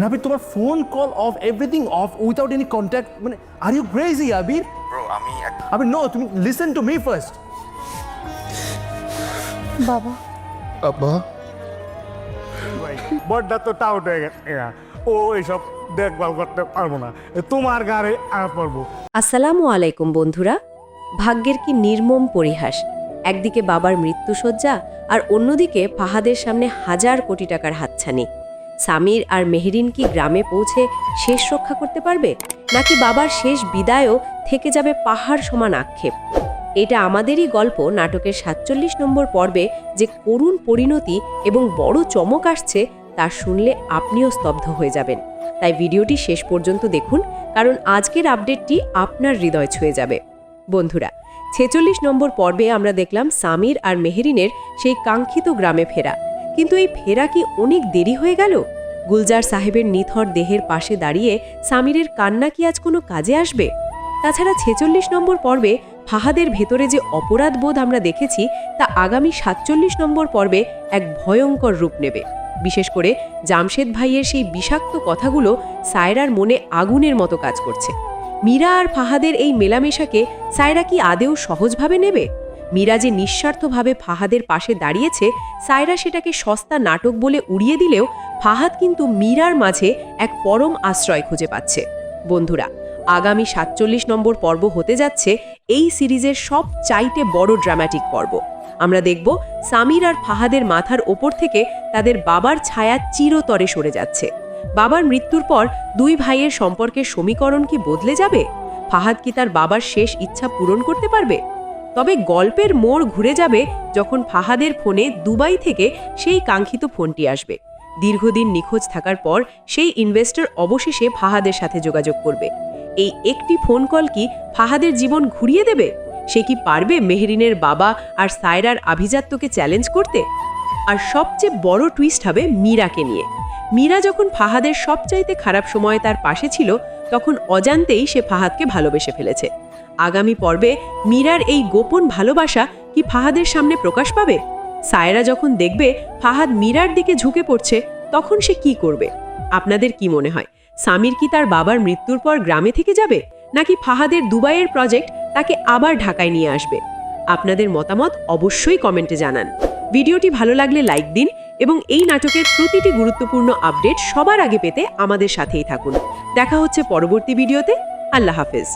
আবির তোমার phone call off, everything off, without any contact, মানে are you crazy Abir? Bro Abir no, তুমি listen to me first. বাবা, আব্বা, বড়টা তো টাউট হয়ে গেছে, ও এইসব দেখভাল করতে পারবো না, তোমার গাড়ি আর পারবো। আসসালামু আলাইকুম বন্ধুরা। ভাগ্যের কি নির্মম পরিহাস, একদিকে বাবার মৃত্যুশয্যা আর অন্যদিকে ফাহাদের সামনে হাজার কোটি টাকার হাতছানি। সামির আর মেহরিন কি গ্রামে পৌঁছে শেষ রক্ষা করতে পারবে, নাকি বাবার শেষ বিদায়ও থেকে যাবে পাহাড় সমান আক্ষেপ? এটা আমাদেরই গল্প নাটকের ৪৭ নম্বর পর্বে যে করুণ পরিণতি এবং বড় চমক আসছে তা শুনলে আপনিও স্তব্ধ হয়ে যাবেন। তাই ভিডিওটি শেষ পর্যন্ত দেখুন, কারণ আজকের আপডেটটি আপনার হৃদয় ছুঁয়ে যাবে। বন্ধুরা, ৪৬ নম্বর পর্বে আমরা দেখলাম সামির আর মেহরিনের সেই কাঙ্ক্ষিত গ্রামে ফেরা। কিন্তু এই ফেরা কি অনেক দেরি হয়ে গেল? গুলজার সাহেবের নিথর দেহের পাশে দাঁড়িয়ে সামিরের কান্না কি আজ কোনো কাজে আসবে? তাছাড়া ৪৬ নম্বর পর্বে ফাহাদের ভেতরে যে অপরাধ বোধ আমরা দেখেছি তা আগামী ৪৭ নম্বর পর্বে এক ভয়ঙ্কর রূপ নেবে। বিশেষ করে জামশেদ ভাইয়ের সেই বিষাক্ত কথাগুলো সায়রার মনে আগুনের মতো কাজ করছে। মীরা আর ফাহাদের এই মেলামেশাকে সায়রা কি আদেও সহজভাবে নেবে? মীরা যে নিঃস্বার্থভাবে ফাহাদের পাশে দাঁড়িয়েছে, সায়রা সেটাকে সস্তা নাটক বলে উড়িয়ে দিলেও ফাহাদ কিন্তু মীরার মাঝে এক পরম আশ্রয় খুঁজে পাচ্ছে। বন্ধুরা, আগামী ৪৭ নম্বর পর্ব হতে যাচ্ছে এই সিরিজের সবচাইতে বড় ড্রামাটিক পর্ব। আমরা দেখব সামির আর ফাহাদের মাথার ওপর থেকে তাদের বাবার ছায়া চিরতরে সরে যাচ্ছে। বাবার মৃত্যুর পর দুই ভাইয়ের সম্পর্কের সমীকরণ কি বদলে যাবে? ফাহাদ কি তার বাবার শেষ ইচ্ছা পূরণ করতে পারবে? তবে গল্পের মোড় ঘুরে যাবে যখন ফাহাদের ফোনে দুবাই থেকে সেই কাঙ্ক্ষিত ফোনটি আসবে। দীর্ঘদিন নিখোঁজ থাকার পর সেই ইনভেস্টর অবশেষে ফাহাদের সাথে যোগাযোগ করবে। এই একটি ফোন কল কি ফাহাদের জীবন ঘুরিয়ে দেবে? সে কি পারবে মেহরিনের বাবা আর সায়রার আভিজাত্যকে চ্যালেঞ্জ করতে? আর সবচেয়ে বড় টুইস্ট হবে মীরাকে নিয়ে। মীরা যখন ফাহাদের সবচাইতে খারাপ সময়ে তার পাশে ছিল, তখন অজান্তেই সে ফাহাদকে ভালোবেসে ফেলেছে। আগামী পর্বে মীরার এই গোপন ভালোবাসা কি ফাহাদের সামনে প্রকাশ পাবে? সায়রা যখন দেখবে ফাহাদ মীরার দিকে ঝুঁকে পড়ছে, তখন সে কি করবে? আপনাদের কি মনে হয়, সামির কি তার বাবার মৃত্যুর পর গ্রামে থেকে যাবে, নাকি ফাহাদের দুবাইয়ের প্রজেক্ট তাকে আবার ঢাকায় নিয়ে আসবে? আপনাদের মতামত অবশ্যই কমেন্টে জানান। ভিডিওটি ভালো লাগলে লাইক দিন এবং এই নাটকের প্রতিটি গুরুত্বপূর্ণ আপডেট সবার আগে পেতে আমাদের সাথেই থাকুন। দেখা হচ্ছে পরবর্তী ভিডিওতে। আল্লাহ হাফেজ।